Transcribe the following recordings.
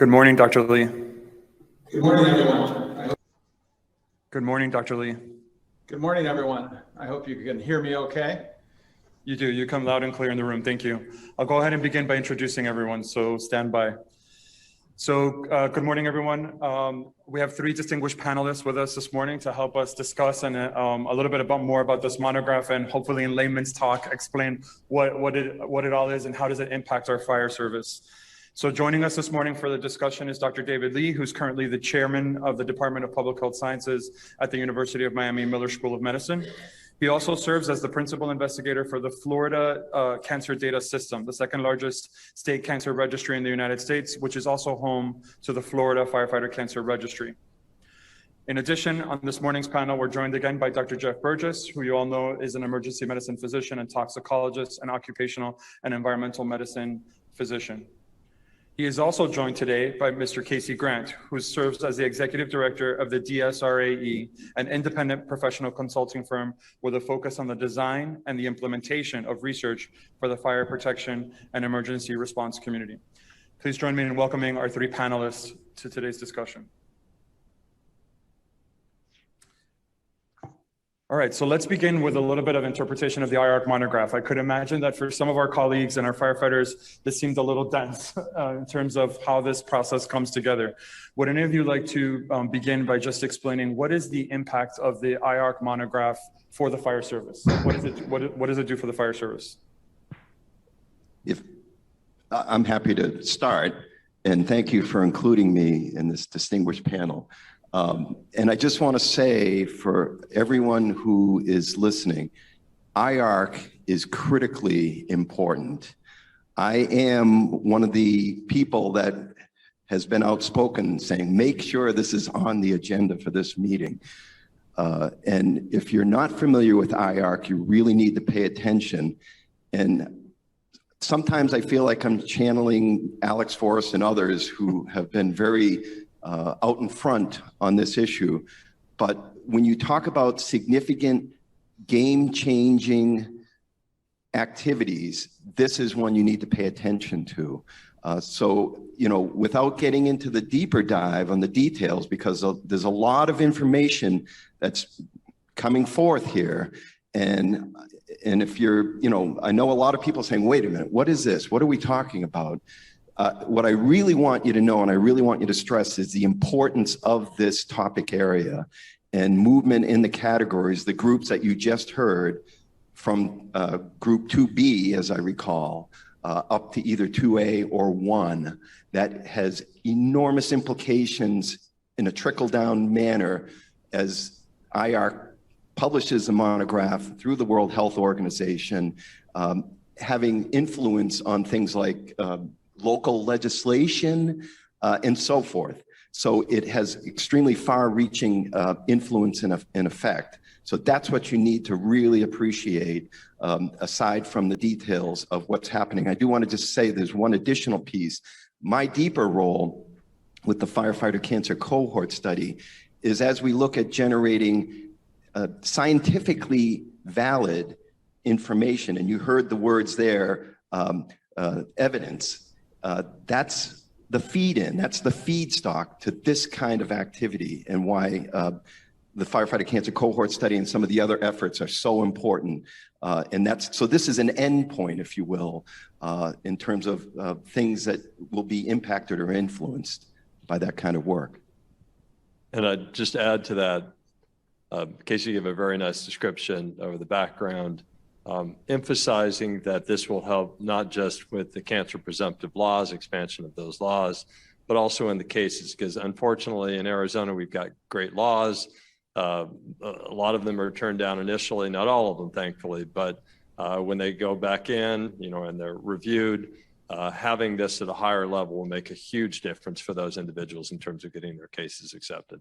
Good morning, Dr. Lee. Good morning, everyone. Good morning, Dr. Lee. Good morning, everyone. I hope you can hear me okay. You do. You come loud and clear in the room. Thank you. I'll go ahead and begin by introducing everyone, so stand by. Good morning, everyone. We have three distinguished panelists with us this morning to help us discuss and a little bit more about this monograph, and hopefully in layman's talk, explain what it all is and how does it impact our fire service. So joining us this morning for the discussion is Dr. David Lee, who's currently the chairman of the Department of Public Health Sciences at the University of Miami Miller School of Medicine. He also serves as the principal investigator for the Florida Cancer Data System, the second largest state cancer registry in the United States, which is also home to the Florida Firefighter Cancer Registry. In addition, on this morning's panel, we're joined again by Dr. Jeff Burgess, who you all know is an emergency medicine physician and toxicologist and occupational and environmental medicine physician. He is also joined today by Mr. Casey Grant, who serves as the executive director of the DSRAE, an independent professional consulting firm with a focus on the design and the implementation of research for the fire protection and emergency response community. Please join me in welcoming our three panelists to today's discussion. All right, so let's begin with a little bit of interpretation of the IARC monograph. I could imagine that for some of our colleagues and our firefighters, this seemed a little dense in terms of how this process comes together. Would any of you like to begin by just explaining what is the impact of the IARC monograph for the fire service? What does it do for the fire service? I'm happy to start, and thank you for including me in this distinguished panel. And I just want to say for everyone who is listening, IARC is critically important. I am one of the people that has been outspoken saying, make sure this is on the agenda for this meeting. And if you're not familiar with IARC, you really need to pay attention. And sometimes I feel like I'm channeling Alex Forrest and others who have been very out in front on this issue. But when you talk about significant game-changing activities, this is one you need to pay attention to. So, you know, without getting into the deeper dive on the details, because there's a lot of information that's coming forth here. And if you're, you know, I know a lot of people saying, wait a minute, what is this? What are we talking about? What I really want you to know, and I really want you to stress, is the importance of this topic area and movement in the categories, the groups that you just heard from group 2B, as I recall, up to either 2A or 1, that has enormous implications in a trickle-down manner as IARC publishes a monograph through the World Health Organization, having influence on things like local legislation, and so forth. So it has extremely far-reaching influence and effect. So that's what you need to really appreciate, aside from the details of what's happening. I do want to just say there's one additional piece. My deeper role with the Firefighter Cancer Cohort Study is as we look at generating scientifically valid information, and you heard the words there, evidence. That's the feed-in, that's the feedstock to this kind of activity, and why the Firefighter Cancer Cohort Study and some of the other efforts are so important. And so this is an endpoint, if you will, in terms of things that will be impacted or influenced by that kind of work. And I'd just add to that, Casey gave a very nice description of the background, emphasizing that this will help not just with the cancer presumptive laws, expansion of those laws, but also in the cases, because unfortunately in Arizona, we've got great laws. A lot of them are turned down initially, not all of them, thankfully, but when they go back in, you know, and they're reviewed, having this at a higher level will make a huge difference for those individuals in terms of getting their cases accepted.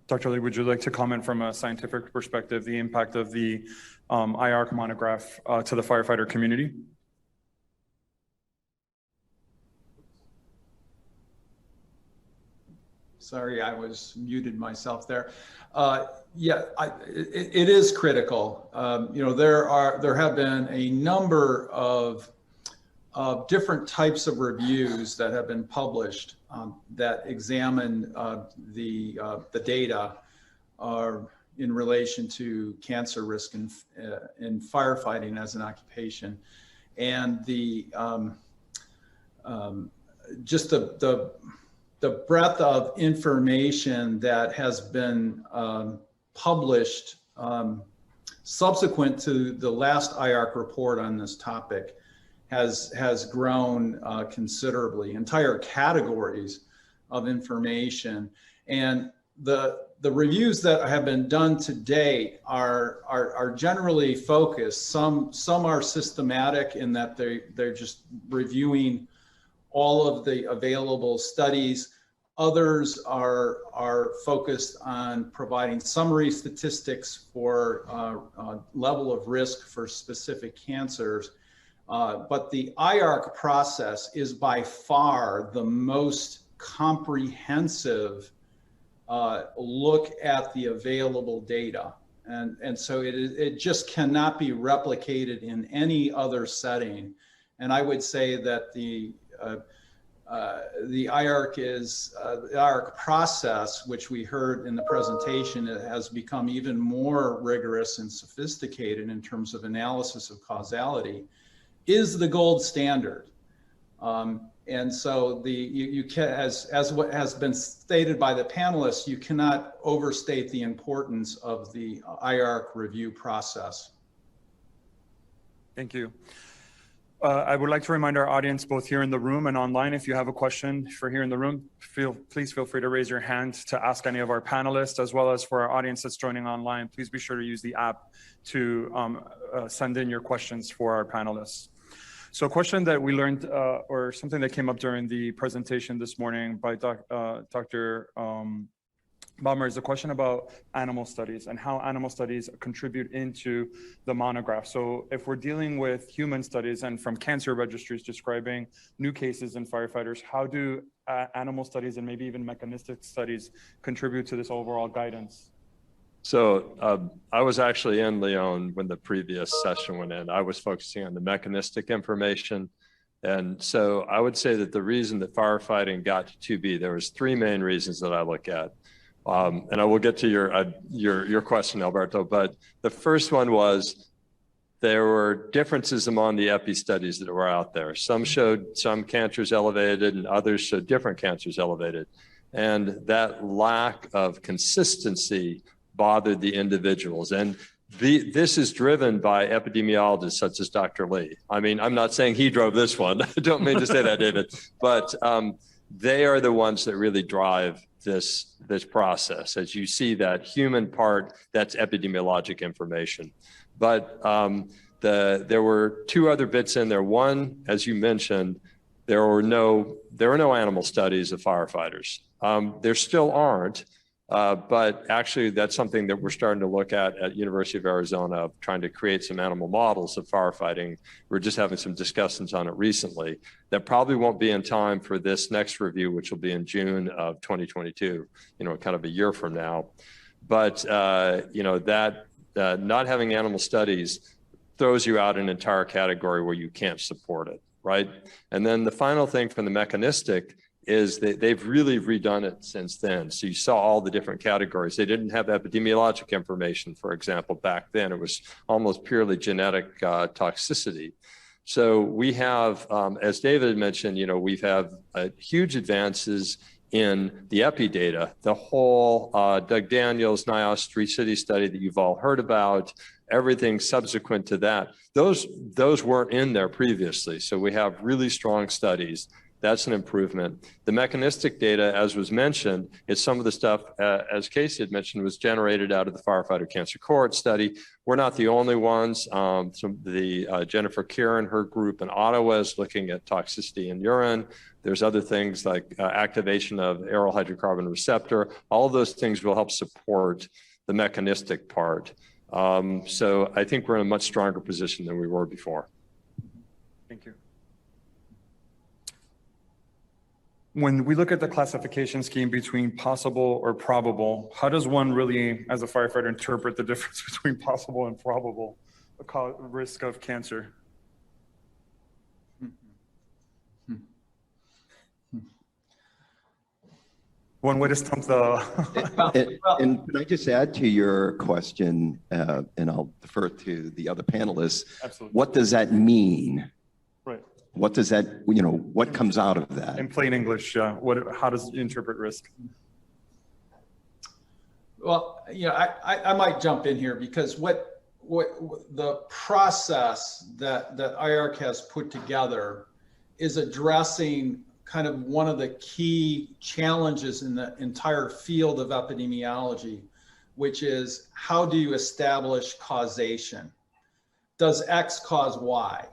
Dr. Lee, would you like to comment from a scientific perspective, the impact of the IARC monograph to the firefighter community? Sorry, I was muted myself there. Yeah, it is critical. You know, there have been a number of different types of reviews that have been published that examine the data in relation to cancer risk in firefighting as an occupation, and just the breadth of information that has been published subsequent to the last IARC report on this topic has grown considerably. Entire categories of information, and the reviews that have been done to date are generally focused. Some are systematic in that they're just reviewing all of the available studies. Others are focused on providing summary statistics for level of risk for specific cancers. But the IARC process is by far the most comprehensive look at the available data. And so it just cannot be replicated in any other setting. And I would say that the IARC process, which we heard in the presentation, it has become even more rigorous and sophisticated in terms of analysis of causality, is the gold standard. And so you can, as what has been stated by the panelists, you cannot overstate the importance of the IARC review process. Thank you. I would like to remind our audience, both here in the room and online, if you have a question for here in the room, please feel free to raise your hand to ask any of our panelists, as well as for our audience that's joining online, please be sure to use the app to send in your questions for our panelists. So a question that we learned, or something that came up during the presentation this morning by Dr. Baumer, is a question about animal studies and how animal studies contribute into the monograph. So if we're dealing with human studies and from cancer registries describing new cases in firefighters, how do animal studies and maybe even mechanistic studies contribute to this overall guidance? So I was actually in Lyon when the previous session went in. I was focusing on the mechanistic information. And so I would say that the reason that firefighting got to 2B, there was three main reasons that I look at. And I will get to your question, Alberto, but the first one was there were differences among the epi studies that were out there. Some showed some cancers elevated and others showed different cancers elevated. And that lack of consistency bothered the individuals. And this is driven by epidemiologists such as Dr. Lee. I mean, I'm not saying he drove this one. I don't mean to say that, David, but they are the ones that really drive this process. As you see that human part, that's epidemiologic information. But there were two other bits in there. One, as you mentioned, there were no animal studies of firefighters. There still aren't, but actually that's something that we're starting to look at University of Arizona, trying to create some animal models of firefighting. We're just having some discussions on it recently. That probably won't be in time for this next review, which will be in June of 2022, kind of a year from now. But, not having animal studies throws you out an entire category where you can't support it, right? And then the final thing from the mechanistic is that they've really redone it since then. So you saw all the different categories. They didn't have epidemiologic information, for example, back then. It was almost purely genetic toxicity. So we have, as David mentioned, we've had huge advances in the epi data. The whole Doug Daniels, NIOS 3-city study that you've all heard about, everything subsequent to that, those weren't in there previously. So we have really strong studies. That's an improvement. The mechanistic data, as was mentioned, is some of the stuff, as Casey had mentioned, was generated out of the Firefighter Cancer Cohort study. We're not the only ones. Jennifer Kieran, her group in Ottawa, is looking at toxicity in urine. There's other things like activation of aryl hydrocarbon receptor. All of those things will help support the mechanistic part. So I think we're in a much stronger position than we were before. Thank you. When we look at the classification scheme between possible or probable, how does one really, as a firefighter, interpret the difference between possible and probable risk of cancer? One way to stump the. And can I just add to your question, and I'll defer to the other panelists. Absolutely. What does that mean? Right. What does that, what comes out of that? In plain English, how does it interpret risk? Well, I might jump in here because what the process that IARC has put together is addressing kind of one of the key challenges in the entire field of epidemiology, which is how do you establish causation? Does X cause Y?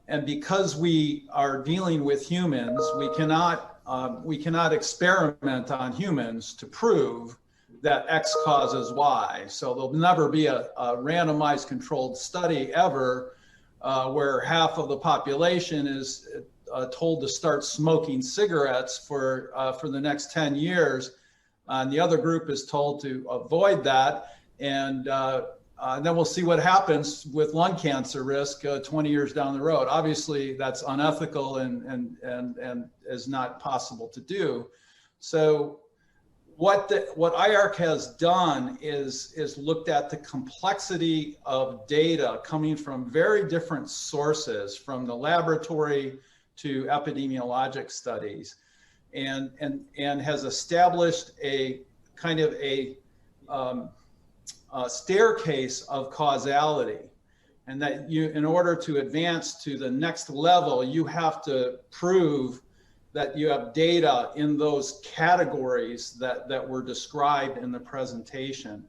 And because we are dealing with humans, we cannot experiment on humans to prove that X causes Y. So there'll never be a randomized controlled study ever where half of the population is told to start smoking cigarettes for the next 10 years. And the other group is told to avoid that. And then we'll see what happens with lung cancer risk 20 years down the road. Obviously, that's unethical and is not possible to do. So what IARC has done is looked at the complexity of data coming from very different sources, from the laboratory to epidemiologic studies, and has established a kind of a staircase of causality, and that in order to advance to the next level, you have to prove that you have data in those categories that were described in the presentation.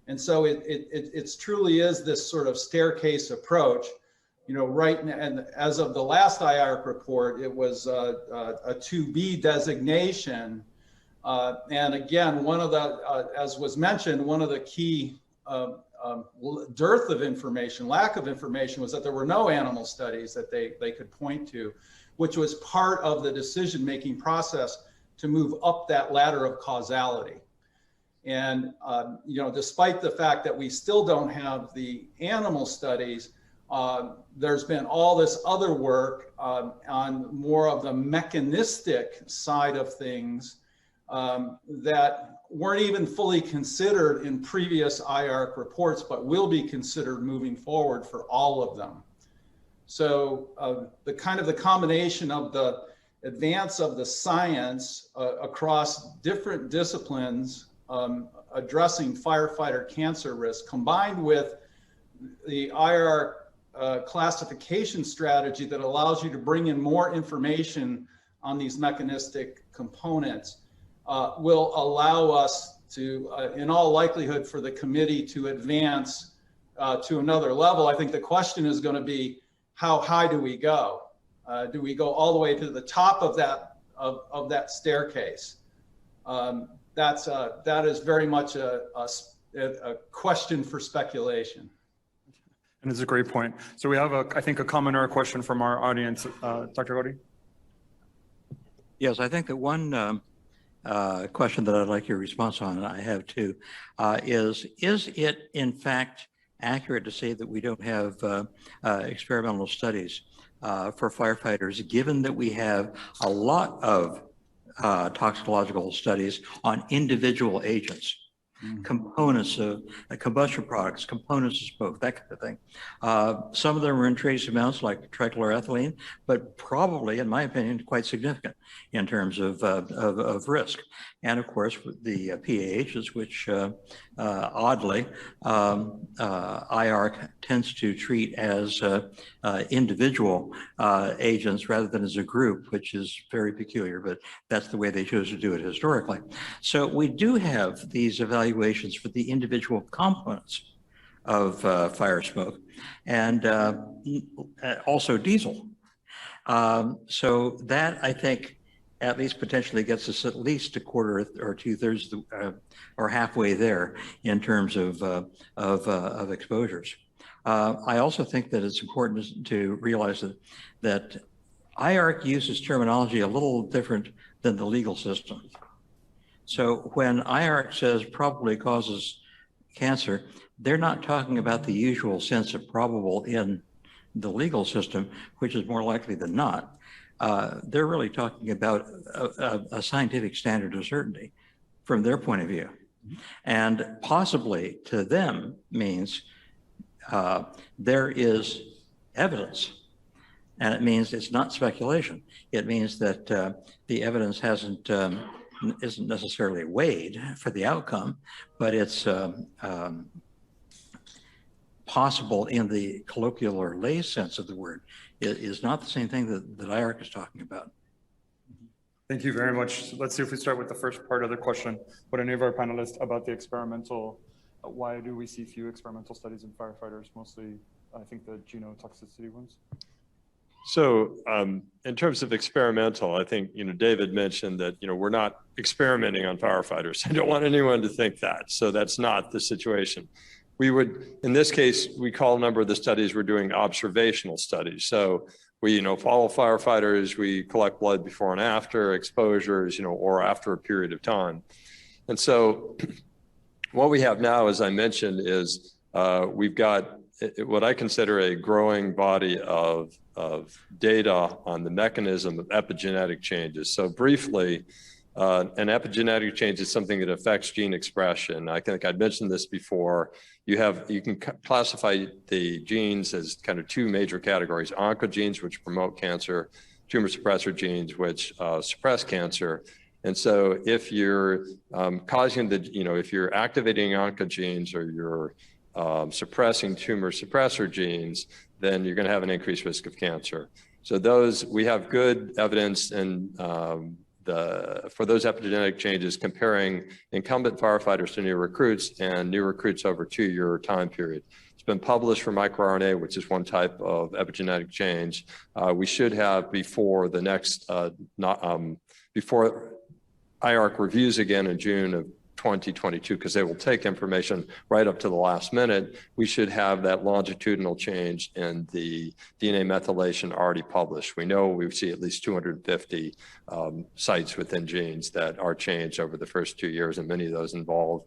And so it truly is this sort of staircase approach. Right now, and as of the last IARC report, it was a 2B designation. And again, one of the, as was mentioned, one of the key dearth of information, lack of information, was that there were no animal studies that they could point to, which was part of the decision-making process to move up that ladder of causality. And, despite the fact that we still don't have the animal studies, there's been all this other work on more of the mechanistic side of things that weren't even fully considered in previous IARC reports, but will be considered moving forward for all of them. So the combination of the advance of the science across different disciplines addressing firefighter cancer risk, combined with the IARC classification strategy that allows you to bring in more information on these mechanistic components, will allow us to, in all likelihood, for the committee to advance to another level. I think the question is going to be, how high do we go? Do we go all the way to the top of that staircase? That is very much a question for speculation. And it's a great point. So we have, I think, a comment or a question from our audience. Dr. Gowdy? Yes, I think that one question that I'd like your response on, and I have too, is it in fact accurate to say that we don't have experimental studies for firefighters, given that we have a lot of toxicological studies on individual agents, components of combustion products, components of smoke, that kind of thing. Some of them are in trace amounts like trichloroethylene, but probably, in my opinion, quite significant in terms of risk. And of course, the PAHs, which oddly, IARC tends to treat as individual agents rather than as a group, which is very peculiar, but that's the way they chose to do it historically. So we do have these evaluations for the individual components of fire smoke, and also diesel. So that, I think, at least potentially gets us at least a quarter or 2/3 or halfway there in terms of exposures. I also think that it's important to realize that IARC uses terminology a little different than the legal system. So when IARC says probably causes cancer, they're not talking about the usual sense of probable in the legal system, which is more likely than not. they're really talking about a scientific standard of certainty from their point of view. And possibly to them means there is evidence. And it means it's not speculation. It means that the evidence isn't necessarily weighed for the outcome, but it's possible in the colloquial or lay sense of the word. It is not the same thing that IARC is talking about. Thank you very much. Let's see if we start with the first part of the question. Would any of our panelists about the experimental, why do we see few experimental studies in firefighters, mostly, I think, the genotoxicity ones? So in terms of experimental, I think, David mentioned that, we're not experimenting on firefighters. I don't want anyone to think that. So that's not the situation. We would, in this case, we call a number of the studies we're doing observational studies. So we, follow firefighters, we collect blood before and after exposures, or after a period of time. And so what we have now, as I mentioned, is we've got what I consider a growing body of data on the mechanism of epigenetic changes. So briefly, an epigenetic change is something that affects gene expression. I think I'd mentioned this before. You can classify the genes as kind of two major categories: oncogenes, which promote cancer; tumor suppressor genes, which suppress cancer. And so if you're causing if you're activating oncogenes or you're suppressing tumor suppressor genes, then you're going to have an increased risk of cancer. So we have good evidence for those epigenetic changes, comparing incumbent firefighters to new recruits and new recruits over a 2-year time period. It's been published for microRNA, which is one type of epigenetic change. We should have before the next, before IARC reviews again in June of 2022, because they will take information right up to the last minute. We should have that longitudinal change in the DNA methylation already published. We know we see at least 250 sites within genes that are changed over the first 2 years, and many of those involve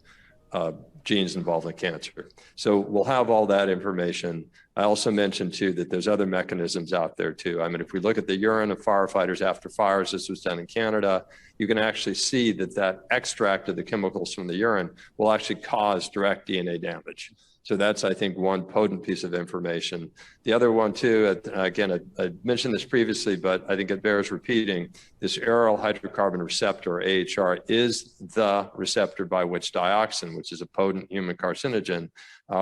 genes involved in cancer. So we'll have all that information. I also mentioned too that there's other mechanisms out there too. I mean, if we look at the urine of firefighters after fires, this was done in Canada, you can actually see that extract of the chemicals from the urine will actually cause direct DNA damage. So that's, I think, one potent piece of information. The other one too, again, I mentioned this previously, but I think it bears repeating, this aryl hydrocarbon receptor, AHR, is the receptor by which dioxin, which is a potent human carcinogen,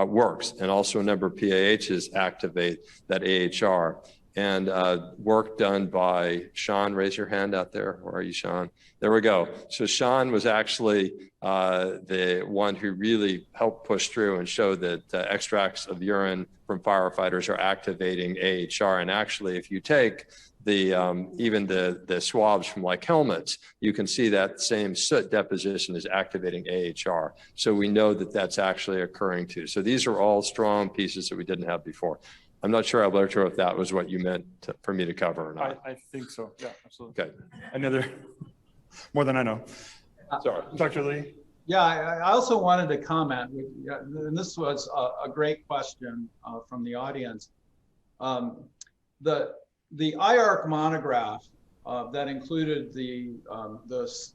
works. And also a number of PAHs activate that AHR. And work done by Sean, raise your hand out there. Where are you, Sean? There we go. So Sean was actually the one who really helped push through and show that extracts of urine from firefighters are activating AHR. And actually, if you take even the swabs from like helmets, you can see that same soot deposition is activating AHR. So we know that that's actually occurring too. So these are all strong pieces that we didn't have before. I'm not sure, Alberto, if that was what you meant for me to cover or not. I think so. Yeah, absolutely. Okay. Another, more than I know. Sorry. Dr. Lee? Yeah, I also wanted to comment, and this was a great question from the audience. The IARC monograph that included the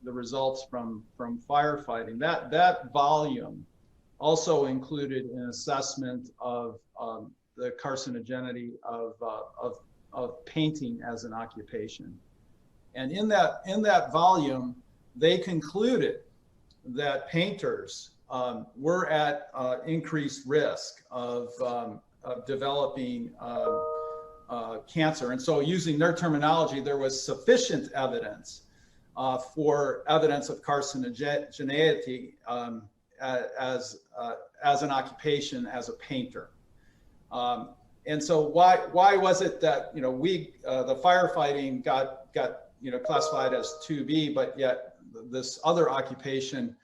results from firefighting, that volume also included an assessment of the carcinogenity of painting as an occupation. And in that volume, they concluded that painters were at increased risk of developing cancer. And so using their terminology, there was sufficient evidence for evidence of carcinogeneity as an occupation, as a painter. And so why was it that the firefighting got classified as 2B, but yet this other occupation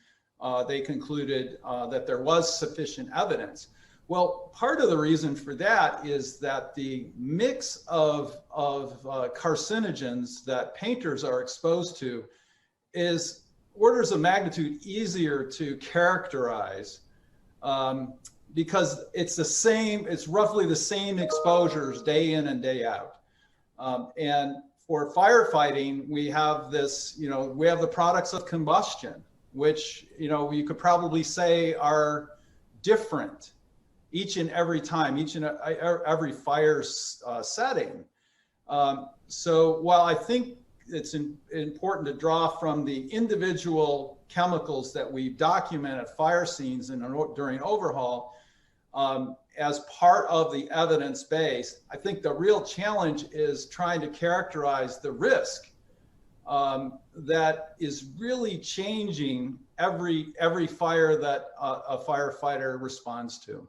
they concluded that there was sufficient evidence? Well, part of the reason for that is that the mix of carcinogens that painters are exposed to is orders of magnitude easier to characterize. Because it's roughly the same exposures day in and day out. And for firefighting, we have this, we have the products of combustion, which, you could probably say are different each and every time, each and every fire setting. So while I think it's important to draw from the individual chemicals that we document at fire scenes and during overhaul as part of the evidence base, I think the real challenge is trying to characterize the risk that is really changing every fire that a firefighter responds to.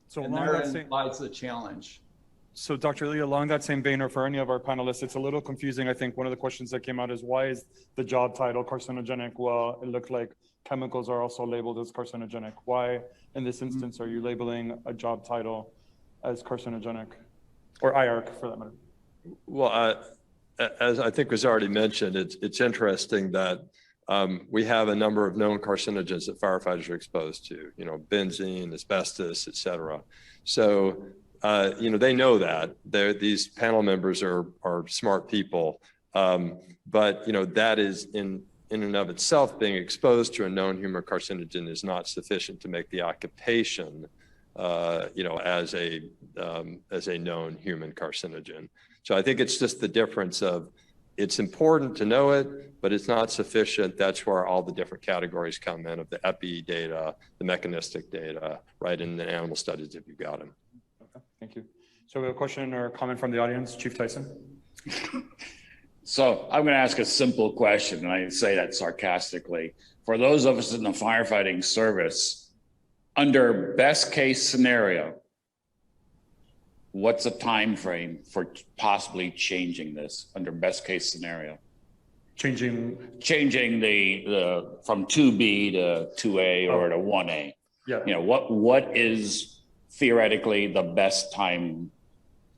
So and therein lies the challenge. So Dr. Lee, along that same vein, or for any of our panelists, it's a little confusing. I think one of the questions that came out is, why is the job title carcinogenic? Well, it looked like chemicals are also labeled as carcinogenic. Why, in this instance, are you labeling a job title as carcinogenic, or IARC for that matter? Well, as I think was already mentioned, it's interesting that we have a number of known carcinogens that firefighters are exposed to, benzene, asbestos, et cetera. So, they know that. These panel members are smart people. But, that is in and of itself, being exposed to a known human carcinogen is not sufficient to make the occupation, as a known human carcinogen. So I think it's just the difference of, it's important to know it, but it's not sufficient. That's where all the different categories come in, of the epi data, the mechanistic data, right, in the animal studies, if you've got them. Okay, thank you. So we have a question or comment from the audience. Chief Tyson. So I'm going to ask a simple question, and I say that sarcastically. For those of us in the firefighting service, under best case scenario, what's a time frame for possibly changing this under best case scenario? Changing the from 2B to 2A or to 1A. Yeah. What is theoretically the best time,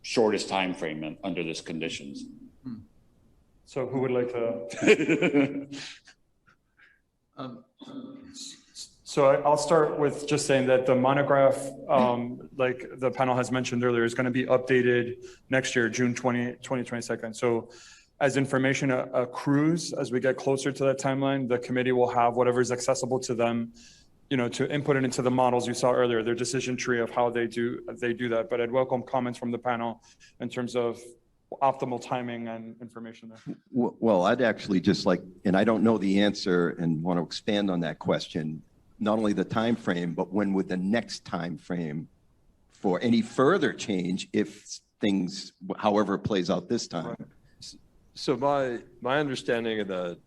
shortest time frame under this conditions? So who would like to? So I'll start with just saying that the monograph, like the panel has mentioned earlier, is going to be updated next year, June 2022. So as information accrues, as we get closer to that timeline, the committee will have whatever is accessible to them, to input it into the models you saw earlier, their decision tree of how they do that. But I'd welcome comments from the panel in terms of optimal timing and information there. Well, I'd actually just like, and I don't know the answer and want to expand on that question, not only the time frame, but when would the next time frame for any further change if things, however it plays out this time? Right. So my understanding of the,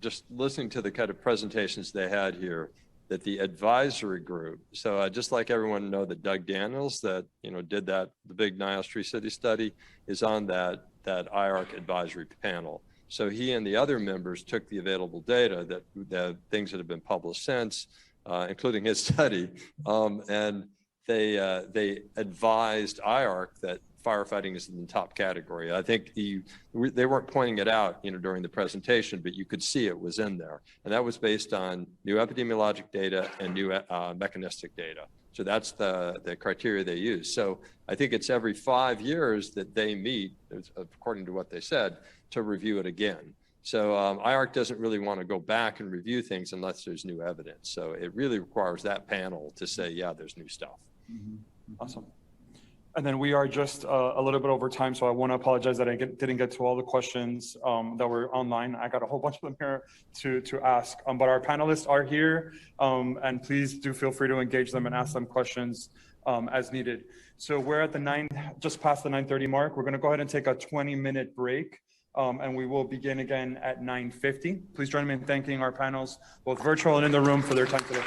just listening to the kind of presentations they had here, that the advisory group, so just like everyone know that Doug Daniels that, did the big Niles Tree City study, is on that IARC advisory panel. So he and the other members took the available data, that things that have been published since, including his study, and they advised IARC that firefighting is in the top category. I think they weren't pointing it out, during the presentation, but you could see it was in there. And that was based on new epidemiologic data and new mechanistic data. So that's the criteria they use. So I think it's every 5 years that they meet, according to what they said, to review it again. So IARC doesn't really want to go back and review things unless there's new evidence. So it really requires that panel to say, yeah, there's new stuff. Mm-hmm. Awesome. And then we are just a little bit over time, so I want to apologize that I didn't get to all the questions that were online. I got a whole bunch of them here to ask, but our panelists are here, and please do feel free to engage them and ask them questions as needed. So we're at just past the 9:30 mark. We're going to go ahead and take a 20-minute break, and we will begin again at 9:50. Please join me in thanking our panels, both virtual and in the room, for their time today.